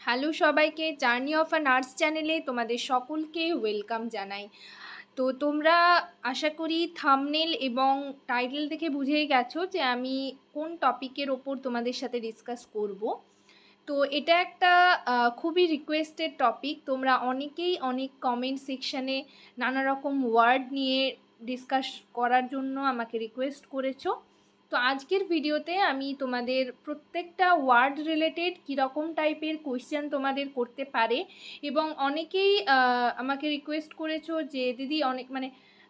Hello সবাইকে, journey of a nurse চ্যানেলে তোমাদের সকলকে ওয়েলকাম জানাই। তো তোমরা আশা করি থাম্বনেল এবং টাইটেল দেখে বুঝেই গেছো যে আমি কোন টপিকের ওপর তোমাদের সাথে ডিসকাস করব। তো এটা একটা খুবই রিকোয়েস্টেড টপিক। তোমরা অনেকেই অনেক কমেন্ট সেকশানে নানা রকম ওয়ার্ড নিয়ে ডিসকাস করার জন্য আমাকে রিকোয়েস্ট করেছো। তো আজকের ভিডিওতে আমি তোমাদের প্রত্যেকটা ওয়ার্ড রিলেটেড কীরকম টাইপের কোয়েশ্চেন তোমাদের করতে পারে, এবং অনেকেই আমাকে রিকোয়েস্ট করেছো যে দিদি অনেক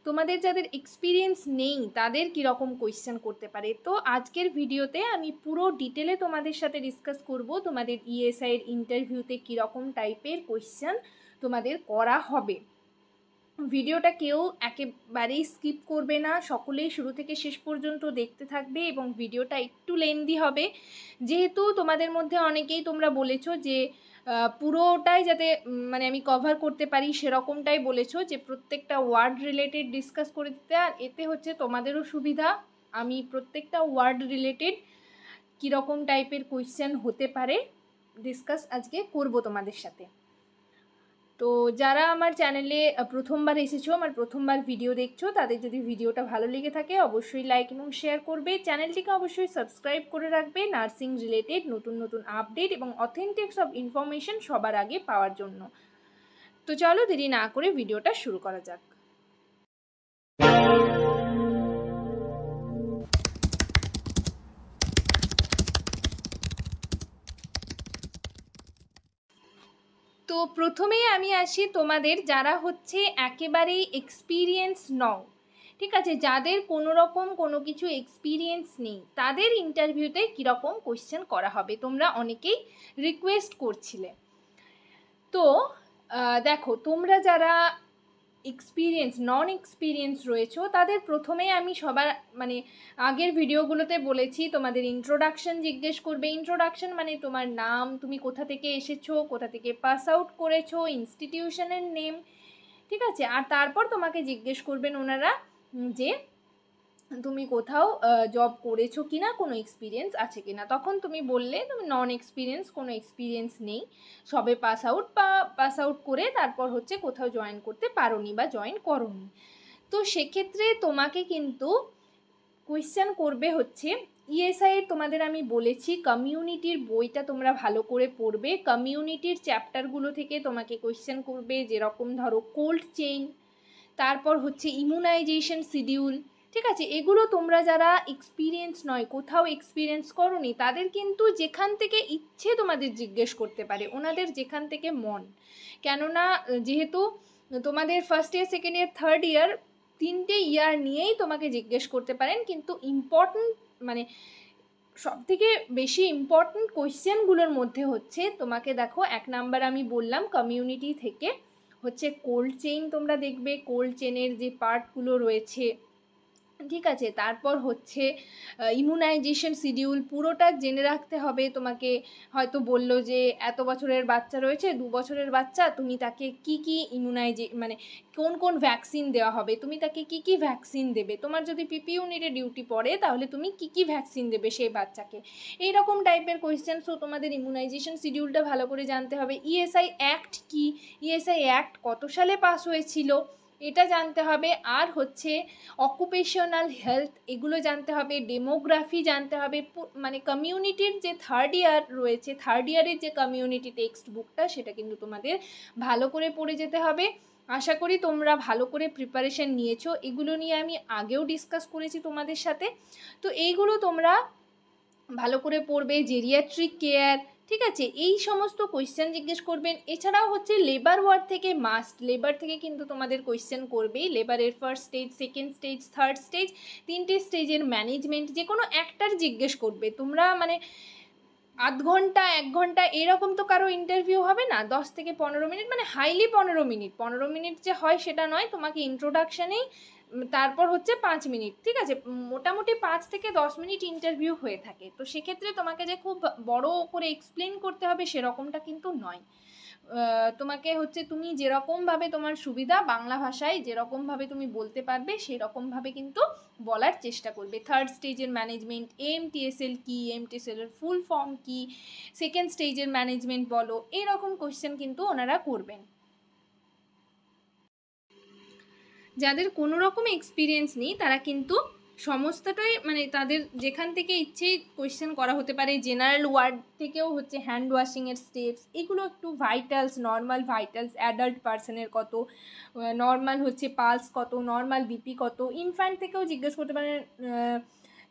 তোমাদের যাদের এক্সপিরিয়েন্স নেই তাদের কীরকম কোয়েশ্চেন করতে পারে। তো আজকের ভিডিওতে আমি পুরো ডিটেলে তোমাদের সাথে ডিসকাস করব তোমাদের ইএসআইয়ের ইন্টারভিউতে কীরকম টাইপের কোয়েশ্চেন তোমাদের করা হবে। ভিডিওটা কেউ একেবারেই স্কিপ করবে না, সকলেই শুরু থেকে শেষ পর্যন্ত দেখতে থাকবে এবং ভিডিওটা একটু লেন্দি হবে, যেহেতু তোমাদের মধ্যে অনেকেই তোমরা বলেছো যে পুরোটাই যাতে আমি কভার করতে পারি সেরকমটাই বলেছো, যে প্রত্যেকটা ওয়ার্ড রিলেটেড ডিসকাস করে দিতে। আর এতে হচ্ছে তোমাদেরও সুবিধা, আমি প্রত্যেকটা ওয়ার্ড রিলেটেড কীরকম টাইপের কোয়েশ্চেন হতে পারে ডিসকাস আজকে করব তোমাদের সাথে। তো যারা আমার চ্যানেলে প্রথমবার এসেছো, আমার প্রথমবার ভিডিও দেখছো, তাদের যদি ভিডিওটা ভালো লেগে থাকে অবশ্যই লাইক এবং শেয়ার করবে। চ্যানেলটিকে অবশ্যই সাবস্ক্রাইব করে রাখবে নার্সিং রিলেটেড নতুন নতুন আপডেট এবং অথেন্টিক সব ইনফরমেশন সবার আগে পাওয়ার জন্য। তো চলো দেরি না করে ভিডিওটা শুরু করা যাক। তো প্রথমেই আমি আসি তোমাদের যারা হচ্ছে একেবারেই এক্সপিরিয়েন্স নও, ঠিক আছে, যাদের কোনো রকম কোনো কিছু এক্সপিরিয়েন্স নেই, তাদের ইন্টারভিউতে কীরকম কোয়েশ্চেন করা হবে তোমরা অনেকেই রিকোয়েস্ট করছিলে। তো দেখো, তোমরা যারা নন এক্সপিরিয়েন্স রয়েছো তাদের প্রথমেই আমি সবার আগের ভিডিওগুলোতে বলেছি তোমাদের ইন্ট্রোডাকশন জিজ্ঞেস করবে। ইন্ট্রোডাকশন মানে তোমার নাম, তুমি কোথা থেকে এসেছো, কোথা থেকে পাস আউট করেছো, ইনস্টিটিউশনের নেম, ঠিক আছে। আর তারপর তোমাকে জিজ্ঞেস করবেন ওনারা যে তুমি কোথাও জব করেছো কিনা, কোনো এক্সপিরিয়েন্স আছে কিনা। তখন তুমি বললে তুমি নন এক্সপিরিয়েন্স, কোনো এক্সপিরিয়েন্স নেই, সবে পাস আউট করে তারপর হচ্ছে কোথাও জয়েন করতে পারোনি বা জয়েন করোনি। তো সেক্ষেত্রে তোমাকে কিন্তু কোয়েশ্চেন করবে হচ্ছে ইএসআইয়ের, তোমাদের আমি বলেছি কমিউনিটির বইটা তোমরা ভালো করে পড়বে। কমিউনিটির চ্যাপ্টারগুলো থেকে তোমাকে কোয়েশ্চেন করবে, যেরকম ধরো কোল্ড চেইন, তারপর হচ্ছে ইমিউনাইজেশন শিডিউল, ঠিক আছে। এগুলো তোমরা যারা এক্সপিরিয়েন্স নয়, কোথাও এক্সপিরিয়েন্স করোনি, তাদের কিন্তু যেখান থেকে ইচ্ছে তোমাদের জিজ্ঞেস করতে পারে, ওনাদের যেখান থেকে মন। কেননা যেহেতু তোমাদের first year, second year, third year, তিনটে ইয়ার নিয়েই তোমাকে জিজ্ঞেস করতে পারেন। কিন্তু ইম্পর্ট্যান্ট সবথেকে বেশি ইম্পর্ট্যান্ট কোয়েশ্চেনগুলোর মধ্যে হচ্ছে তোমাকে দেখো, 1 নাম্বার আমি বললাম কমিউনিটি থেকে হচ্ছে কোল্ড চেইন, তোমরা দেখবে কোল্ড চেইনের যে পার্টগুলো রয়েছে, ঠিক আছে। তারপর হচ্ছে ইমিউনাইজেশন শিডিউল, পুরোটা জেনে রাখতে হবে তোমাকে। হয়তো বললো যে এত বছরের বাচ্চা রয়েছে, 2 বছরের বাচ্চা, তুমি তাকে কি কি কোন কোন ভ্যাকসিন দেওয়া হবে, তুমি তাকে কি কি ভ্যাকসিন দেবে। তোমার যদি পিপি ইউনিটে ডিউটি পড়ে তাহলে তুমি কি কি ভ্যাকসিন দেবে সেই বাচ্চাকে, এইরকম টাইপের কোয়েশ্চেন। সো তোমাদের ইমিউনাইজেশন শিডিউলটা ভালো করে জানতে হবে। ইএসআই অ্যাক্ট কি, ইএসআই অ্যাক্ট কত সালে পাস হয়েছিল এটা জানতে হবে। আর হচ্ছে অকুপেশনাল হেলথ, এগুলো জানতে হবে। ডেমোগ্রাফি জানতে হবে। কমিউনিটির যে থার্ড ইয়ার রয়েছে, থার্ড ইয়ারের যে কমিউনিটি টেক্সট বুকটা, সেটা কিন্তু তোমাদের ভালো করে পড়ে যেতে হবে। আশা করি তোমরা ভালো করে প্রিপারেশন নিয়েছো, এগুলো নিয়ে আমি আগেও ডিসকাস করেছি তোমাদের সাথে। তো এইগুলো তোমরা ভালো করে পড়বে। জেরিয়াট্রিক কেয়ার, ঠিক আছে, এই সমস্ত কোয়েশ্চেন জিজ্ঞেস করবেন। এছাড়াও হচ্ছে লেবার ওয়ার্ড থেকে লেবার থেকে কিন্তু তোমাদের কোয়েশ্চেন করবেই। লেবারের first stage, second stage, third stage, 3টে স্টেজের ম্যানেজমেন্ট, যে কোনো একটার জিজ্ঞেস করবে। তোমরা আধ ঘন্টা 1 ঘন্টা এরকম তো কারো ইন্টারভিউ হবে না, 10 থেকে 15 মিনিট, হাইলি 15 মিনিট যে হয় সেটা নয়। তোমাকে ইন্ট্রোডাকশানেই তারপর হচ্ছে 5 মিনিট, ঠিক আছে, মোটামুটি 5 থেকে 10 মিনিট ইন্টারভিউ হয়ে থাকে। তো সেক্ষেত্রে তোমাকে যে খুব বড় করে এক্সপ্লেন করতে হবে সেরকমটা কিন্তু নয়। তোমাকে হচ্ছে তুমি যেরকমভাবে তোমার সুবিধা বাংলা ভাষায় যেরকমভাবে তুমি বলতে পারবে সেরকমভাবে কিন্তু বলার চেষ্টা করবে। থার্ড স্টেজের ম্যানেজমেন্ট, এমটিএসএল কি, এমটিএসএল এর ফুল ফর্ম কি, সেকেন্ড স্টেজের ম্যানেজমেন্ট বলো, এরকম কোয়েশ্চেন কিন্তু ওনারা করবেন। যাদের কোনো রকম এক্সপিরিয়েন্স নেই তারা কিন্তু সমস্তটাই মানে তাদের যেখান থেকে ইচ্ছেই কোয়েশ্চেন করা হতে পারে। জেনারেল ওয়ার্ড থেকেও হচ্ছে হ্যান্ড ওয়াশিংয়ের স্টেপস, এগুলো একটু ভাইটালস, নর্মাল ভাইটালস, অ্যাডাল্ট পার্সনের কত, নর্মাল হচ্ছে পালস কত, নর্মাল বিপি কত, ইনফ্যান্ট থেকেও জিজ্ঞেস করতে পারেন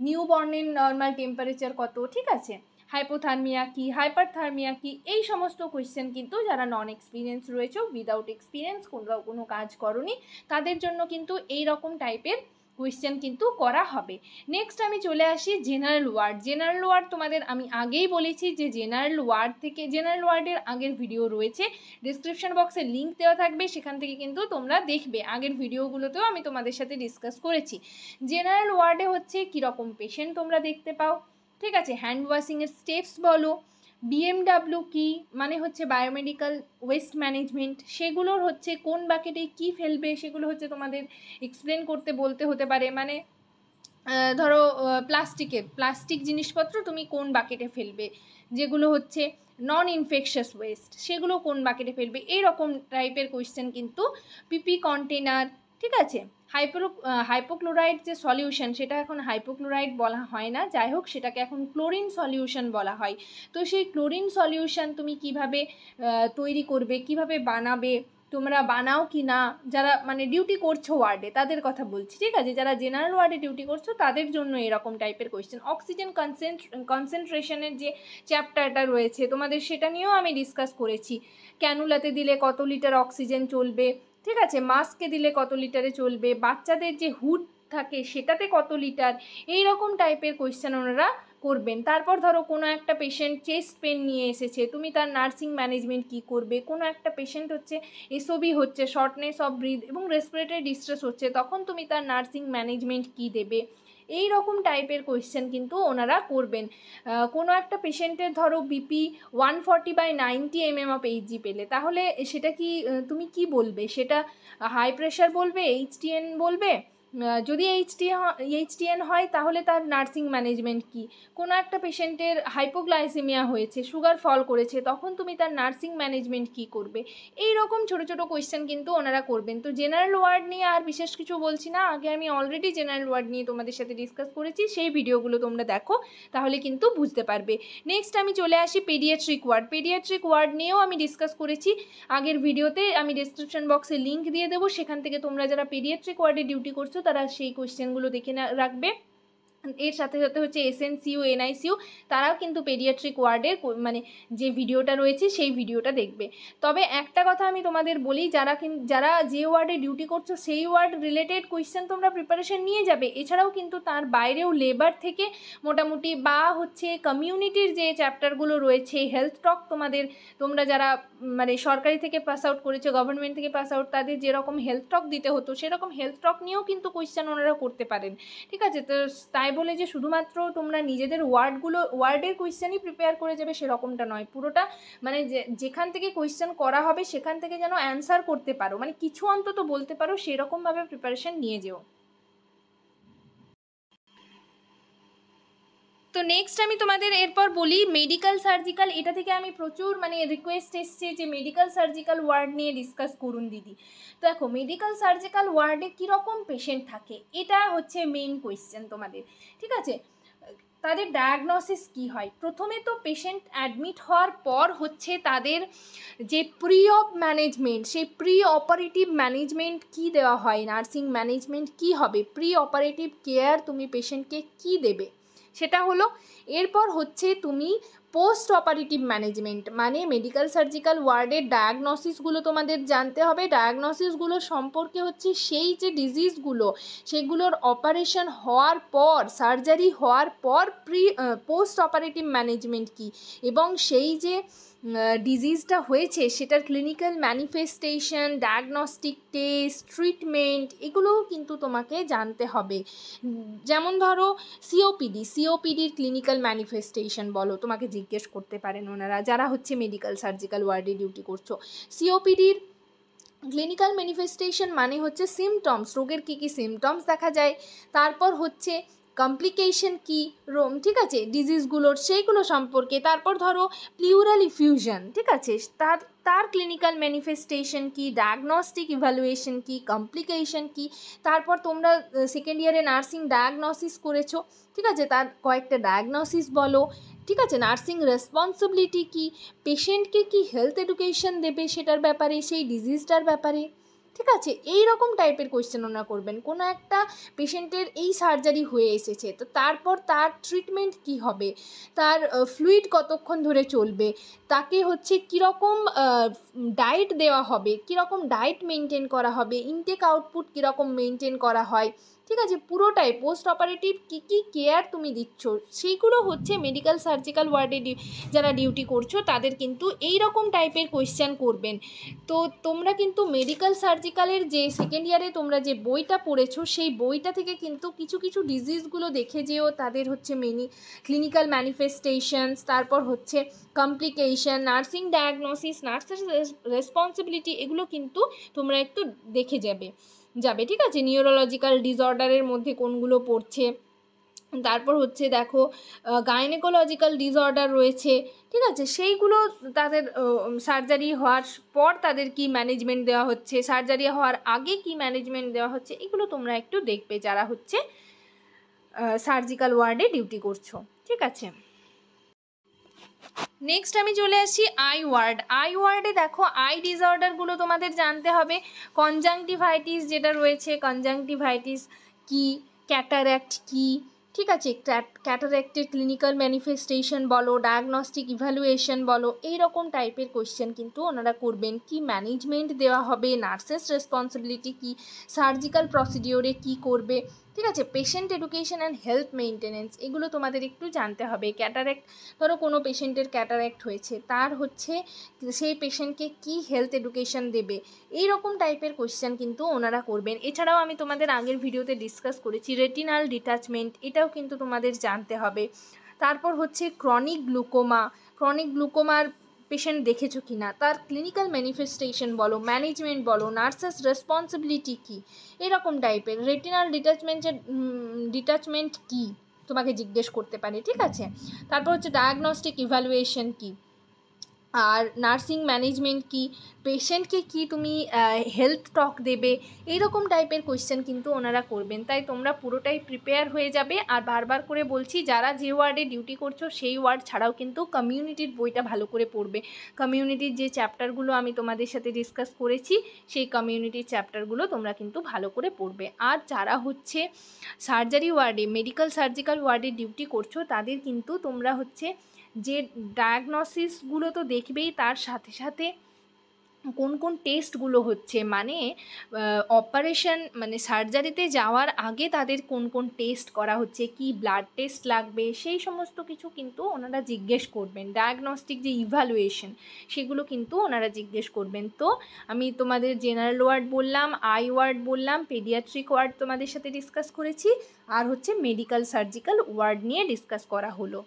নিউ বর্নের নর্মাল টেম্পারেচার কত, ঠিক আছে, হাইপোথার্মিয়া কি, হাইপারথার্মিয়া কি, এই সমস্ত কোয়েশ্চেন কিন্তু যারা নন এক্সপিরিয়েন্স রয়েছে, উইদাউট এক্সপিরিয়েন্স, কোনো কাজ করনি, তাদের জন্য কিন্তু এই রকম টাইপের কোয়েশ্চেন কিন্তু করা হবে। নেক্সট আমি চলে আসি জেনারেল ওয়ার্ড। জেনারেল ওয়ার্ড তোমাদের আমি আগেই বলেছি যে জেনারেল ওয়ার্ড থেকে, জেনারেল ওয়ার্ডের আগের ভিডিও রয়েছে, ডিসক্রিপশন বক্সে লিঙ্ক দেওয়া থাকবে, সেখান থেকে কিন্তু তোমরা দেখবে, আগের ভিডিওগুলোতেও আমি তোমাদের সাথে ডিসকাস করেছি। জেনারেল ওয়ার্ডে হচ্ছে কীরকম পেশেন্ট তোমরা দেখতে পাও, ঠিক আছে, হ্যান্ড ওয়াশিংয়ের স্টেপস বলো, বিএমডাব্লিউ কি মানে হচ্ছে বায়োমেডিক্যাল ওয়েস্ট ম্যানেজমেন্ট, সেগুলোর হচ্ছে কোন বাকেটে কি ফেলবে সেগুলো হচ্ছে তোমাদের এক্সপ্লেন করতে বলতে হতে পারে। মানে ধরো প্লাস্টিক জিনিসপত্র তুমি কোন বাকেটে ফেলবে, যেগুলো হচ্ছে নন ইনফেকশাস ওয়েস্ট সেগুলো কোন বাকেটে ফেলবে, এইরকম টাইপের কোয়েশ্চেন কিন্তু পিপি কন্টেনার, ঠিক আছে। হাইপোক্লোরাইড যে সলিউশন, সেটা এখন হাইপোক্লোরাইড বলা হয় না, যাই হোক সেটাকে এখন ক্লোরিন সলিউশন বলা হয়। তো সেই ক্লোরিন সলিউশন তুমি কিভাবে তৈরি করবে, কিভাবে বানাবে, তোমরা বানাও কি না, যারা মানে ডিউটি করছো ওয়ার্ডে তাদের কথা বলছি, ঠিক আছে, যারা জেনারেল ওয়ার্ডে ডিউটি করছো তাদের জন্য এরকম টাইপের কোয়েশ্চেন। অক্সিজেন কনসেন্ট্রেশনের যে চ্যাপ্টারটা রয়েছে তোমাদের, সেটা নিয়েও আমি ডিসকাস করেছি। ক্যানুলাতে দিলে কত লিটার অক্সিজেন চলবে, ঠিক আছে, মাস্কে দিলে কত লিটারে চলবে, বাচ্চাদের যে হুড থাকে সেটাতে কত লিটার, এই রকম টাইপের কোয়েশ্চেন ওনারা করবেন। তারপর ধরো কোনো একটা পেশেন্ট চেস্ট পেন নিয়ে এসেছে, তুমি তার নার্সিং ম্যানেজমেন্ট কী করবে। কোনো একটা পেশেন্ট হচ্ছে এসওবি হচ্ছে, শর্টনেস অফ ব্রিথ এবং রেসপিরেটরি ডিস্ট্রেস হচ্ছে, তখন তুমি তার নার্সিং ম্যানেজমেন্ট কী দেবে, এই রকম টাইপের কোয়েশ্চেন কিন্তু ওনারা করবেন। কোনো একটা পেশেন্টের ধরো বিপি 140/90 mm অফ এইচজি পেলে, তাহলে সেটা কি তুমি কি বলবে, সেটা হাই প্রেশার বলবে, এইচটিএন বলবে, যদি এইচটিএন হয় তাহলে তার নার্সিং ম্যানেজমেন্ট কি। কোনো একটা পেশেন্টের হাইপোগ্লাইসেমিয়া হয়েছে, সুগার ফল করেছে, তখন তুমি তার নার্সিং ম্যানেজমেন্ট কি করবে, এই রকম ছোটো ছোটো কোয়েশ্চেন কিন্তু ওনারা করবেন। তো জেনারেল ওয়ার্ড নিয়ে আর বিশেষ কিছু বলছি না, আগে আমি অলরেডি জেনারেল ওয়ার্ড নিয়ে তোমাদের সাথে ডিসকাস করেছি, সেই ভিডিওগুলো তোমরা দেখো তাহলে কিন্তু বুঝতে পারবে। নেক্সট আমি চলে আসি পেডিয়াট্রিক ওয়ার্ড। পেডিয়াট্রিক ওয়ার্ড নিয়েও আমি ডিসকাস করেছি আগের ভিডিওতে, আমি ডিসক্রিপশন বক্সে লিঙ্ক দিয়ে দেবো, সেখান থেকে তোমরা যারা পেডিয়াট্রিক ওয়ার্ডে ডিউটি করছো তারা সেই কোয়েশ্চেনগুলো দেখে রাখবে। এর সাথে সাথে হচ্ছে এসএনসিইউ, এনআইসিইউ, তারাও কিন্তু পেডিয়াট্রিক ওয়ার্ডের মানে যে ভিডিওটা রয়েছে সেই ভিডিওটা দেখবে। তবে একটা কথা আমি তোমাদের বলি, যারা যে ওয়ার্ডে ডিউটি করছো সেই ওয়ার্ড রিলেটেড কোয়েশ্চেন তোমরা প্রিপারেশন নিয়ে যাবে, এছাড়াও কিন্তু তার বাইরেও লেবার থেকে মোটামুটি বা হচ্ছে কমিউনিটির যে চ্যাপ্টারগুলো রয়েছে, হেলথ টক, তোমরা যারা মানে সরকারি থেকে পাস আউট করেছো, গভর্নমেন্ট থেকে পাস আউট, তাদের যেরকম হেলথ টক দিতে হতো সেরকম হেলথ টক নিয়েও কিন্তু কোয়েশ্চেন ওনারা করতে পারেন, ঠিক আছে। তো তাই বলে যে শুধুমাত্র তোমরা নিজেদের ওয়ার্ডের কোয়েশ্চেনই প্রিপেয়ার করে যাবে সেরকমটা নয়, পুরোটা মানে যেখান থেকে কোয়েশ্চেন করা হবে সেখান থেকে যেন অ্যান্সার করতে পারো, মানে কিছু অন্তত বলতে পারো, সেরকমভাবে প্রিপারেশন নিয়ে যেও। তো নেক্সট আমি তোমাদের এরপর বলি মেডিকেল সার্জিক্যাল। এটা থেকে আমি প্রচুর মানে রিকোয়েস্ট এসছে যে মেডিকেল সার্জিক্যাল ওয়ার্ড নিয়ে ডিসকাস করুন দিদি। তো দেখো মেডিকেল সার্জিক্যাল ওয়ার্ডে কীরকম পেশেন্ট থাকে, এটা হচ্ছে মেইন কোয়েশ্চেন তোমাদের, ঠিক আছে। তাদের ডায়াগনোসিস কি হয়, প্রথমে তো পেশেন্ট অ্যাডমিট হওয়ার পর হচ্ছে তাদের যে প্রি অপ ম্যানেজমেন্ট, সেই প্রি অপারেটিভ ম্যানেজমেন্ট কি দেওয়া হয়, নার্সিং ম্যানেজমেন্ট কি হবে, প্রি অপারেটিভ কেয়ার তুমি পেশেন্টকে কি দেবে, সেটা হলো। এরপর হচ্ছে তুমি পোস্ট অপারেটিভ ম্যানেজমেন্ট মানে মেডিকেল সার্জিক্যাল ওয়ার্ডের ডায়াগনোসিসগুলো তোমাদের জানতে হবে। ডায়াগনোসিসগুলো সম্পর্কে হচ্ছে সেই যে ডিজিজগুলো সেগুলোর অপারেশন হওয়ার পর, সার্জারি হওয়ার পর পোস্ট অপারেটিভ ম্যানেজমেন্ট কী, এবং সেই যে ডিজিজটা হয়েছে সেটার clinical manifestation, diagnostic test, treatment, এগুলোও কিন্তু তোমাকে জানতে হবে। যেমন ধরো সিওপিডির ক্লিনিক্যাল ম্যানিফেস্টেশন বলো, তোমাকে জিজ্ঞেস করতে পারেন ওনারা যারা হচ্ছে মেডিকেল সার্জিক্যাল ওয়ার্ডে ডিউটি করছো। সিওপিডির ক্লিনিক্যাল ম্যানিফেস্টেশন মানে হচ্ছে সিমটমস, রোগের কী কী সিমটমস দেখা যায়, তারপর হচ্ছে কমপ্লিকেশন কী ঠিক আছে ডিজিজগুলোর সেইগুলো সম্পর্কে, তারপর ধরো প্লিউরাল ইফিউশন, ঠিক আছে, তার ক্লিনিক্যাল ম্যানিফেস্টেশন কী, ডায়াগনস্টিক ইভ্যালুয়েশন কী, কমপ্লিকেশন কী, তারপর তোমরা সেকেন্ড ইয়ারে নার্সিং ডায়াগনোসিস করেছো, ঠিক আছে, তার কয়েকটা ডায়াগনোসিস বলো, ঠিক আছে, নার্সিং রেসপন্সিবিলিটি কী, পেশেন্টকে কি হেলথ এডুকেশন দেবে সেটার ব্যাপারে, সেই ডিজিজটার ব্যাপারে, ঠিক আছে, এই রকম টাইপের কোয়েশ্চেন ওনারা করবেন। কোনো একটা পেশেন্টের এই সার্জারি হয়ে এসেছে, তো তারপর তার ট্রিটমেন্ট কি হবে, তার ফ্লুইড কতক্ষণ ধরে চলবে, তাকে হচ্ছে কীরকম ডায়েট দেওয়া হবে, কীরকম ডায়েট মেনটেন করা হবে, ইনটেক আউটপুট কীরকম মেনটেন করা হয়, ঠিক আছে, পুরোটাই পোস্ট অপারেটিভ কী কী কেয়ার তুমি দিচ্ছ সেইগুলো হচ্ছে মেডিকেল সার্জিক্যাল ওয়ার্ডে যারা ডিউটি করছো তাদের কিন্তু এই রকম টাইপের কোয়েশ্চেন করবেন। তো তোমরা কিন্তু মেডিকেল সার্জিক্যালের যে সেকেন্ড ইয়ারে তোমরা যে বইটা পড়েছো সেই বইটা থেকে কিন্তু কিছু কিছু ডিজিজগুলো দেখে যেও, তাদের হচ্ছে ক্লিনিক্যাল ম্যানিফেস্টেশনস, তারপর হচ্ছে কমপ্লিকেশন, নার্সিং ডায়াগনোসিস, নার্সের রেসপন্সিবিলিটি, এগুলো কিন্তু তোমরা একটু দেখে যাবে, ঠিক আছে, নিউরোলজিক্যাল ডিসঅর্ডারের মধ্যে কোনগুলো পড়ছে, তারপর হচ্ছে দেখো গাইনেকোলজিক্যাল ডিসঅর্ডার রয়েছে, ঠিক আছে, সেইগুলো তাদের সার্জারি হওয়ার পর তাদের কি ম্যানেজমেন্ট দেওয়া হচ্ছে, সার্জারি হওয়ার আগে কি ম্যানেজমেন্ট দেওয়া হচ্ছে, এগুলো তোমরা একটু দেখবে যারা হচ্ছে সার্জিক্যাল ওয়ার্ডে ডিউটি করছো, ঠিক আছে। নেক্সট আমি চলে আসি আই ওয়ার্ডে দেখো আই ডিসঅর্ডারগুলো তোমাদের জানতে হবে। কনজাংটিভাইটিস যেটা রয়েছে, কনজাংটিভাইটিস কি, ক্যাটারাক্ট কি, ঠিক আছে, ক্যাটারাক্টের ক্লিনিক্যাল ম্যানিফেস্টেশন বলো, ডায়াগনস্টিক ইভ্যালুয়েশন বলো, এইরকম টাইপের কোয়েশ্চেন কিন্তু ওনারা করবেন। কি ম্যানেজমেন্ট দেওয়া হবে, নার্সেস রেসপন্সিবিলিটি কি, সার্জিক্যাল প্রসিডিওরে কি করবে, ঠিক আছে, patient education and health maintenance, এগুলো তোমাদের একটু জানতে হবে। ক্যাটারাক্ট, ধরো কোনো পেশেন্টের ক্যাটারাক্ট হয়েছে, তার হচ্ছে সেই পেশেন্টকে কি হেলথ এডুকেশন দেবে, এই রকম টাইপের কোয়েশ্চেন কিন্তু ওনারা করবেন। এছাড়াও আমি তোমাদের আগের ভিডিওতে ডিসকাস করেছি রেটিনাল ডিটাচমেন্ট, এটাও কিন্তু তোমাদের জানতে হবে। তারপর হচ্ছে ক্রনিক গ্লুকোমার পেশেন্ট দেখেছো কি না, তার ক্লিনিক্যাল ম্যানিফেস্টেশন বলো, ম্যানেজমেন্ট বলো, নার্সেস রেসপন্সিবিলিটি কী, এরকম টাইপের। রেটিনাল ডিটাচমেন্ট কী তোমাকে জিজ্ঞেস করতে পারে, ঠিক আছে। তারপর হচ্ছে ডায়াগনস্টিক ইভ্যালুয়েশন কী, আর নার্সিং ম্যানেজমেন্ট কি, পেশেন্টকে কি তুমি হেলথ টক দেবে, এইরকম টাইপের কোয়েশ্চেন কিন্তু ওনারা করবেন। তাই তোমরা পুরোটাই প্রিপেয়ার হয়ে যাবে। আর বারবার করে বলছি, যারা যে ওয়ার্ডে ডিউটি করছো সেই ওয়ার্ড ছাড়াও কিন্তু কমিউনিটির বইটা ভালো করে পড়বে। কমিউনিটির যে চ্যাপ্টারগুলো আমি তোমাদের সাথে ডিসকাস করেছি সেই কমিউনিটির চ্যাপ্টারগুলো তোমরা কিন্তু ভালো করে পড়বে। আর যারা হচ্ছে সার্জারি ওয়ার্ডে, মেডিকেল সার্জিক্যাল ওয়ার্ডে ডিউটি করছো তাদের কিন্তু তোমরা হচ্ছে যে ডায়াগনোসিসগুলো তো দেখবেই, তার সাথে সাথে কোন কোন টেস্টগুলো হচ্ছে, মানে অপারেশন মানে সার্জারিতে যাওয়ার আগে তাদের কোন কোন টেস্ট করা হচ্ছে, কি ব্লাড টেস্ট লাগবে, সেই সমস্ত কিছু কিন্তু ওনারা জিজ্ঞেস করবেন। ডায়াগনস্টিক যে ইভ্যালুয়েশন সেগুলো কিন্তু ওনারা জিজ্ঞেস করবেন। তো আমি তোমাদের জেনারেল ওয়ার্ড বললাম, আই ওয়ার্ড বললাম, পেডিয়াট্রিক ওয়ার্ড তোমাদের সাথে ডিসকাস করেছি, আর হচ্ছে মেডিকেল সার্জিক্যাল ওয়ার্ড নিয়ে ডিসকাস করা হলো।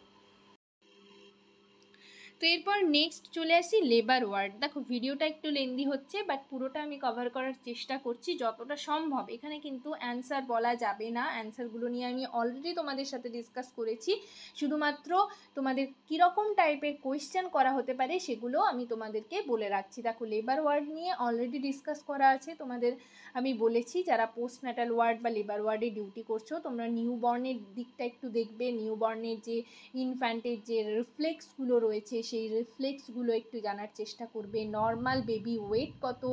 তো এরপর নেক্সট চলে আসি লেবার ওয়ার্ড। দেখো ভিডিওটা একটু লেন্দি হচ্ছে, বাট পুরোটা আমি কভার করার চেষ্টা করছি যতটা সম্ভব। এখানে কিন্তু অ্যান্সার বলা যাবে না, অ্যান্সারগুলো নিয়ে আমি অলরেডি তোমাদের সাথে ডিসকাস করেছি। শুধুমাত্র তোমাদের কীরকম টাইপের কোয়েশ্চেন করা হতে পারে সেগুলো আমি তোমাদেরকে বলে রাখছি। দেখো লেবার ওয়ার্ড নিয়ে অলরেডি ডিসকাস করা আছে, তোমাদের আমি বলেছি যারা পোস্টন্যাটাল ওয়ার্ড বা লেবার ওয়ার্ডে ডিউটি করছো তোমরা নিউবর্নের দিকটা একটু দেখবে। নিউবর্নের যে ইনফ্যান্টের যে রিফ্লেক্সগুলো রয়েছে সেই রিফ্লেক্সগুলো একটু জানার চেষ্টা করবে। নর্মাল বেবি ওয়েট কত,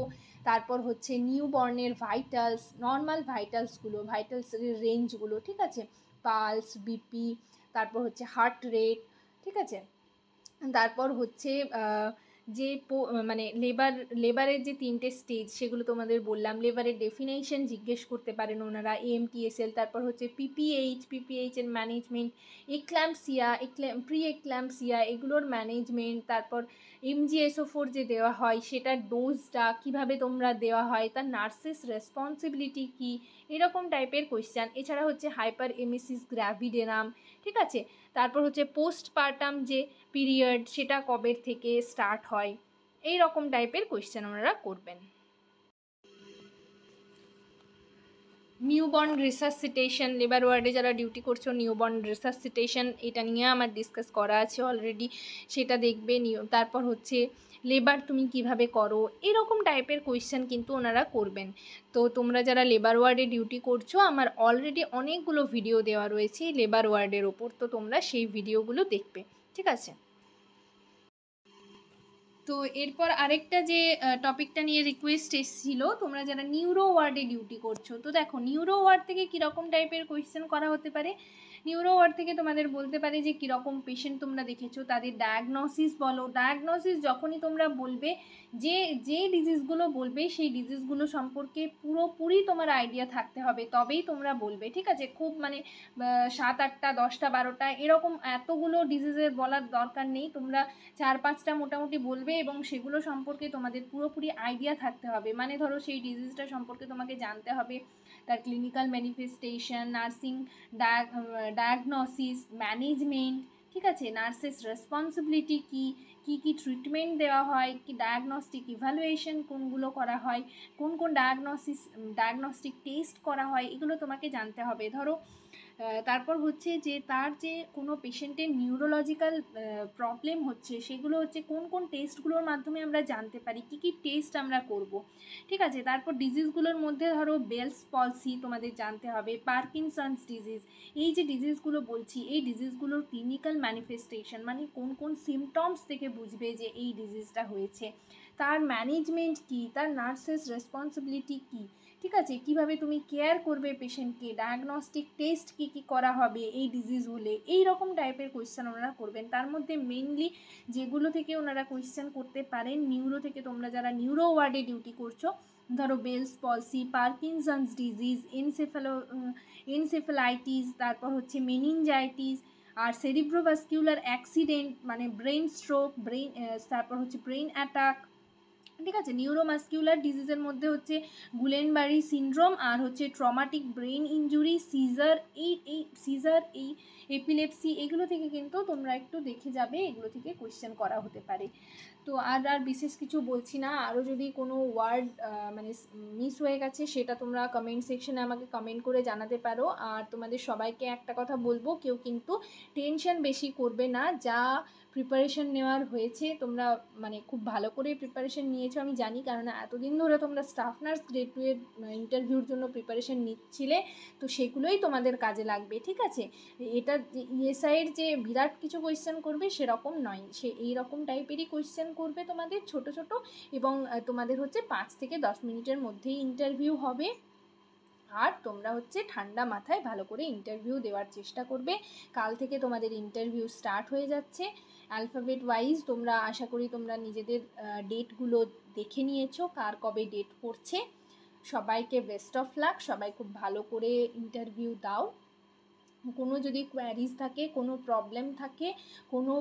তারপর হচ্ছে নিউবর্নের ভাইটালস, নর্মাল ভাইটালসগুলো, ভাইটালসের রেঞ্জগুলো, ঠিক আছে, পালস, বিপি, তারপর হচ্ছে হার্ট রেট, ঠিক আছে, তারপর হচ্ছে যে মানে লেবারের যে 3টে স্টেজ সেগুলো তোমাদের বললাম। লেবারের ডেফিনেশন জিজ্ঞেস করতে পারেন ওনারা, AMTSL। তারপর হচ্ছে পিপিএইচ এর ম্যানেজমেন্ট, এক্ল্যাম্পসিয়া, প্রি এক্ল্যাম্পসিয়া এগুলোর ম্যানেজমেন্ট। তারপর MgSO4 যে দেওয়া হয় সেটার ডোজটা কীভাবে তোমরা দেওয়া হয়, তার নার্সেস রেসপন্সিবিলিটি কী, এরকম টাইপের কোয়েশ্চেন। এছাড়া হচ্ছে হাইপার এমেসিস গ্র্যাভিডেরাম, ঠিক আছে। তারপর হচ্ছে পোস্টপার্টাম যে পিরিয়ড সেটা কবে থেকে স্টার্ট হয়, এই রকম টাইপের কোয়েশ্চেন ওনারা করবেন। নিউবর্ন রিসাসিটেশন, লেবার ওয়ার্ডে যারা ডিউটি করছো নিউবর্ন রিসাসিটেশন এটা নিয়ে আমার ডিসকাস করা আছে অলরেডি, সেটা দেখবে। তারপর হচ্ছে লেবার তুমি কিভাবে করো, এরকম টাইপের কোয়েশ্চেন কিন্তু ওনারা করবেন। তো তোমরা যারা লেবার ওয়ার্ডে ডিউটি করছো আমার অলরেডি অনেকগুলো ভিডিও দেওয়া রয়েছে লেবার ওয়ার্ডের ওপর, তো তোমরা সেই ভিডিওগুলো দেখবে, ঠিক আছে। তো এরপর আরেকটা যে টপিকটা নিয়ে রিকোয়েস্ট এসেছিলো, তোমরা যারা নিউরো ওয়ার্ডে ডিউটি করছো, তো দেখো নিউরো ওয়ার্ড থেকে কীরকম টাইপের কোয়েশ্চেন করা হতে পারে। নিউরো ওয়ার্ড থেকে তোমাদের বলতে পারে যে কীরকম পেশেন্ট তোমরা দেখেছো, তাদের ডায়াগনোসিস বলো। ডায়াগনোসিস যখনই তোমরা বলবে, যে ডিজিজগুলো বলবে সেই ডিজিজগুলো সম্পর্কে পুরোপুরি তোমার আইডিয়া থাকতে হবে, তবেই তোমরা বলবে, ঠিক আছে। খুব মানে 7, 8টা 10টা 12টা এরকম এতগুলো ডিজিজের বলার দরকার নেই, তোমরা 4-5টা মোটামুটি বলবে এবং সেগুলো সম্পর্কে তোমাদের পুরোপুরি আইডিয়া থাকতে হবে। মানে ধরো সেই ডিজিজটা সম্পর্কে তোমাকে জানতে হবে, তার clinical manifestation, nursing diagnosis, management, ঠিক আছে, নার্সেস রেসপন্সিবিলিটি কী কী ট্রিটমেন্ট দেওয়া হয়, কি ডায়াগনস্টিক ইভ্যালুয়েশন কোনগুলো করা হয়, কোন ডায়াগনস্টিক টেস্ট করা হয়, এগুলো তোমাকে জানতে হবে। ধরো তারপর হচ্ছে যে তার যে কোনো পেশেন্টের নিউরোলজিক্যাল প্রবলেম হচ্ছে, সেগুলো হচ্ছে কোন টেস্টগুলোর মাধ্যমে আমরা জানতে পারি, কী টেস্ট আমরা করব, ঠিক আছে। তারপর ডিজিজগুলোর মধ্যে ধরো বেলস পলসি তোমাদের জানতে হবে, পার্কিনসন্স ডিজিজ, এই যে ডিজিজগুলো বলছি এই ডিজিজগুলোর ক্লিনিক্যাল ম্যানিফেস্টেশন মানে কোন সিমটমস থেকে বুঝবে যে এই ডিজিজটা হয়েছে, তার ম্যানেজমেন্ট কী, তার নার্সেস রেসপন্সিবিলিটি কী, ঠিক আছে, কিভাবে তুমি কেয়ার করবে পেশেন্টকে, ডায়াগনস্টিক টেস্ট কী করা হবে এই ডিজিজ হলে, এই রকম টাইপের কোয়েশ্চেন ওনারা করবেন। তার মধ্যে মেইনলি যেগুলো থেকে ওনারা কোয়েশ্চেন করতে পারেন নিউরো থেকে, তোমরা যারা নিউরো ওয়ার্ডে ডিউটি করছো, ধরো Bell's palsy, Parkinson's disease, encephalitis, তারপর হচ্ছে মেনিনজাইটিস, আর সেরিব্রোভাস্কিউলার অ্যাক্সিডেন্ট মানে ব্রেন স্ট্রোক, তারপর হচ্ছে ব্রেন অ্যাটাক, ঠিক আছে। নিউরোমাস্কিউলার ডিজিজের মধ্যে হচ্ছে গুলেনবারি সিনড্রোম, আর হচ্ছে ট্রমাটিক ব্রেন ইনজুরি, সিজার, এই এপিলেপসি, এগুলো থেকে কিন্তু তোমরা একটু দেখে যাবে, এগুলো থেকে কোয়েশ্চেন করা হতে পারে। তো আর বিশেষ কিছু বলছি না। আরও যদি কোনো ওয়ার্ড মানে মিস হয়ে গেছে সেটা তোমরা কমেন্ট সেকশনে আমাকে কমেন্ট করে জানাতে পারো। আর তোমাদের সবাইকে একটা কথা বলবো, কেউ কিন্তু টেনশন বেশি করবে না, যা প্রিপারেশন নেওয়ার হয়েছে তোমরা মানে খুব ভালো করে প্রিপারেশন নিয়েছো আমি জানি, কারণ এতদিন ধরে তোমরা স্টাফ নার্স গ্রেড 2 এর ইন্টারভিউর জন্য প্রিপারেশন নিচ্ছিলে, তো সেগুলোই তোমাদের কাজে লাগবে, ঠিক আছে। এটা ইএসআইয়ের যে বিরাট কিছু কোয়েশ্চেন করবে সেরকম নয়, সে এই রকম টাইপেরই কোয়েশ্চেন করবে তোমাদের ছোট ছোট, এবং তোমাদের হচ্ছে 5 থেকে 10 মিনিটের মধ্যেই ইন্টারভিউ হবে। আর তোমরা হচ্ছে ঠান্ডা মাথায় ভালো করে ইন্টারভিউ দেওয়ার চেষ্টা করবে। কাল থেকে তোমাদের ইন্টারভিউ স্টার্ট হয়ে যাচ্ছে অ্যালফাবেট ওয়াইজ। তোমরা আশা করি তোমরা নিজেদের ডেটগুলো দেখে নিয়েছো, কার কবে ডেট পড়ছে। সবাইকে বেস্ট অফ লাক, সবাই খুব ভালো করে ইন্টারভিউ দাও। কোনো যদি কোয়ারিজ থাকে, কোনো প্রবলেম থাকে, কোনো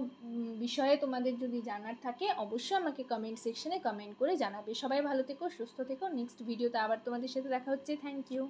বিষয়ে তোমাদের যদি জানার থাকে অবশ্যই আমাকে কমেন্ট সেকশনে কমেন্ট করে জানাবে। সবাই ভালো থেকো, সুস্থ থেকো। নেক্সট ভিডিওতে আবার তোমাদের সাথে দেখা হচ্ছে। Thank you.